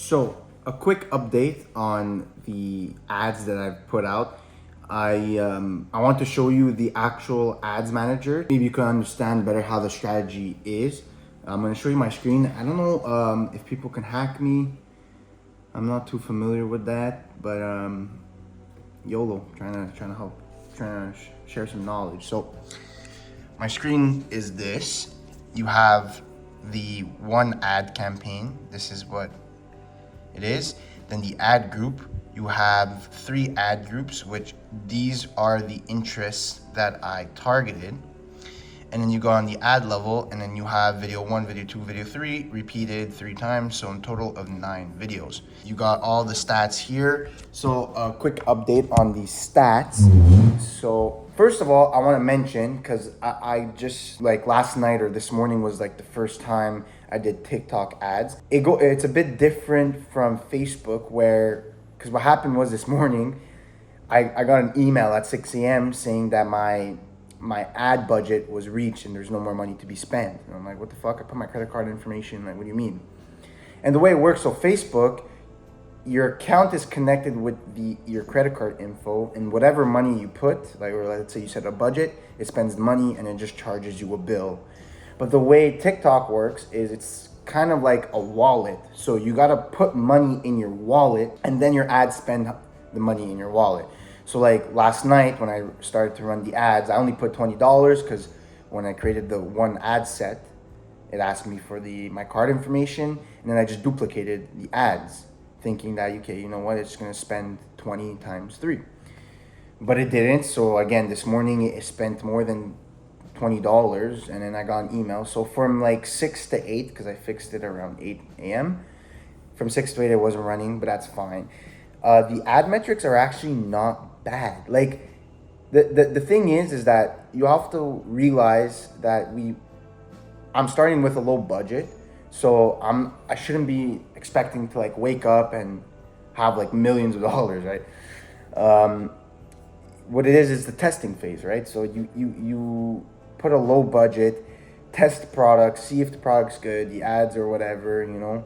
So, a quick update on the ads that I've put out. I want to show you the actual ads manager. Maybe you can understand better how the strategy is. I'm going to show you my screen. I don't know if people can hack me. I'm not too familiar with that, but YOLO, trying to help, trying to share some knowledge. So, my screen is this. You have the one ad campaign. This is what it is. Then the ad group, you have 3 ad groups, which these are the interests that I targeted. And then you go on the ad level, and then you have video 1, video 2, video 3 repeated 3 times, so in total of 9 videos. You got all the stats here. So a quick update on the stats. So first of all, I want to mention, because I just, like, last night or this morning was like the first time I did TikTok ads. It's a bit different from Facebook, where, because what happened was this morning, I got an email at 6 a.m. saying that my ad budget was reached and there's no more money to be spent. And I'm like, what the fuck? I put my credit card information. Like, what do you mean? And the way it works, so Facebook, your account is connected with your credit card info, and whatever money you put, like, or let's say you set a budget, it spends the money and it just charges you a bill. But the way TikTok works is it's kind of like a wallet. So you gotta put money in your wallet, and then your ads spend the money in your wallet. So like last night when I started to run the ads, I only put $20 because when I created the one ad set, it asked me for my card information, and then I just duplicated the ads, thinking that, okay, you know what, it's gonna spend 20 times 3. But it didn't. So again, this morning it spent more than $20, and then I got an email. So from like 6 to 8, because I fixed it around 8 a.m. From 6 to 8 it wasn't running, but that's fine. The ad metrics are actually not bad. Like, the thing is that you have to realize that I'm starting with a low budget, so I shouldn't be expecting to like wake up and have like millions of dollars, right? What it is the testing phase, right? So you put a low budget, test the product, see if the product's good, the ads or whatever,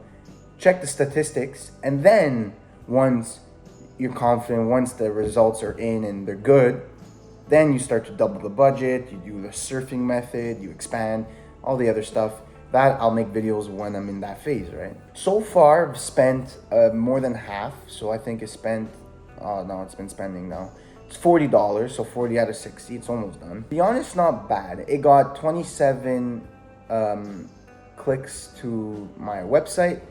check the statistics, and then once you're confident, once the results are in and they're good, then you start to double the budget, you do the surfing method, you expand, all the other stuff. That I'll make videos when I'm in that phase, right? So far, I've spent more than half. So I think it's spent, no, it's been spending now. It's $40, so 40 out of 60, it's almost done. To be honest, not bad. It got 27 clicks to my website,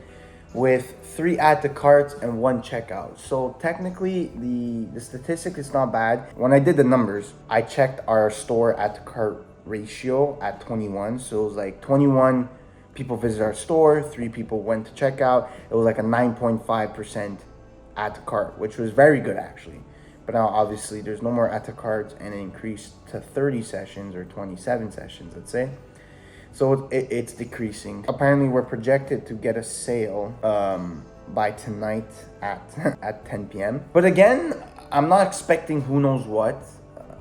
with 3 add to carts and 1 checkout. So technically the statistic is not bad. When I did the numbers, I checked our store add to cart ratio at 21. So it was like 21 people visited our store, 3 people went to checkout. It was like a 9.5% add to cart, which was very good actually. But now obviously there's no more add to carts, and it increased to 30 sessions or 27 sessions, let's say. So it's decreasing. Apparently we're projected to get a sale by tonight at 10 p.m. But again, I'm not expecting who knows what,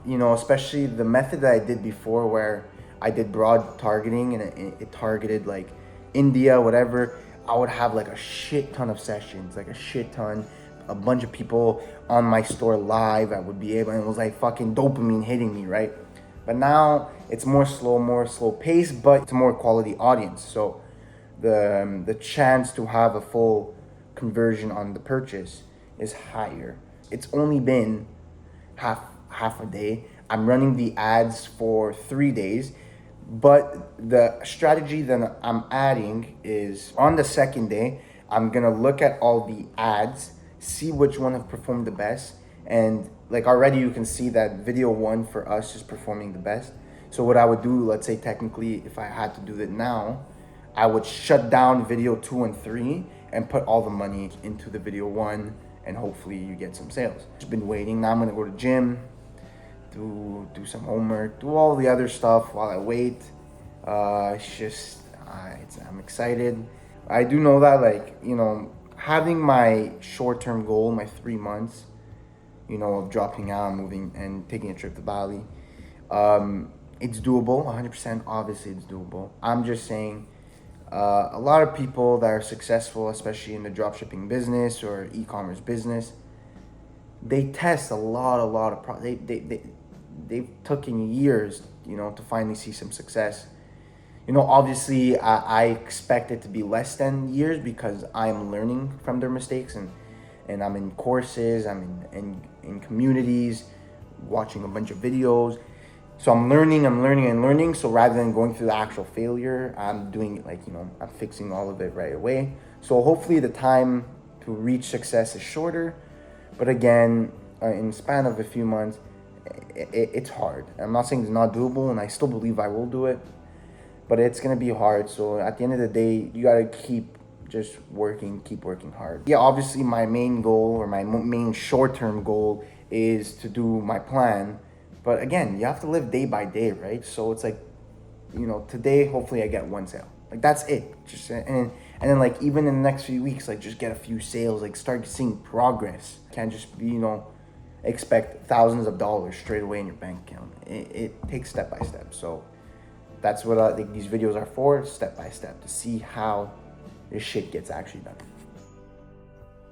especially the method that I did before, where I did broad targeting and it targeted like India, whatever. I would have like a shit ton of sessions, like a shit ton, a bunch of people on my store live. I would be able, and it was like fucking dopamine hitting me, right? But now it's more slow pace, but it's a more quality audience. So the chance to have a full conversion on the purchase is higher. It's only been half a day. I'm running the ads for 3 days, but the strategy that I'm adding is on the second day, I'm gonna look at all the ads, see which one have performed the best, and like already you can see that video 1 for us is performing the best. So what I would do, let's say technically if I had to do it now, I would shut down video 2 and 3 and put all the money into the video 1, and hopefully you get some sales. Just been waiting. Now I'm gonna go to gym, do some homework, do all the other stuff while I wait. It's just, I'm excited. I do know that, like, having my short-term goal, my 3 months, of dropping out, moving, and taking a trip to Bali, it's doable, 100%. Obviously, it's doable. I'm just saying, A lot of people that are successful, especially in the dropshipping business or e-commerce business, they test they've taken years, to finally see some success. Obviously, I expect it to be less than years because I'm learning from their mistakes, and I'm in courses, I'm in communities, watching a bunch of videos. So I'm learning. So rather than going through the actual failure, I'm doing it I'm fixing all of it right away. So hopefully the time to reach success is shorter. But again, in the span of a few months, it's hard. I'm not saying it's not doable, and I still believe I will do it, but it's gonna be hard. So at the end of the day, you gotta keep working hard. Yeah, obviously my main goal, or my main short-term goal, is to do my plan. But again, you have to live day by day, right? So it's like, today hopefully I get one sale. Like that's it. Just and then like even in the next few weeks, like just get a few sales. Like start seeing progress. Can't just be expect thousands of dollars straight away in your bank account. It takes step by step. So that's what I think these videos are for, step by step, to see how this shit gets actually done.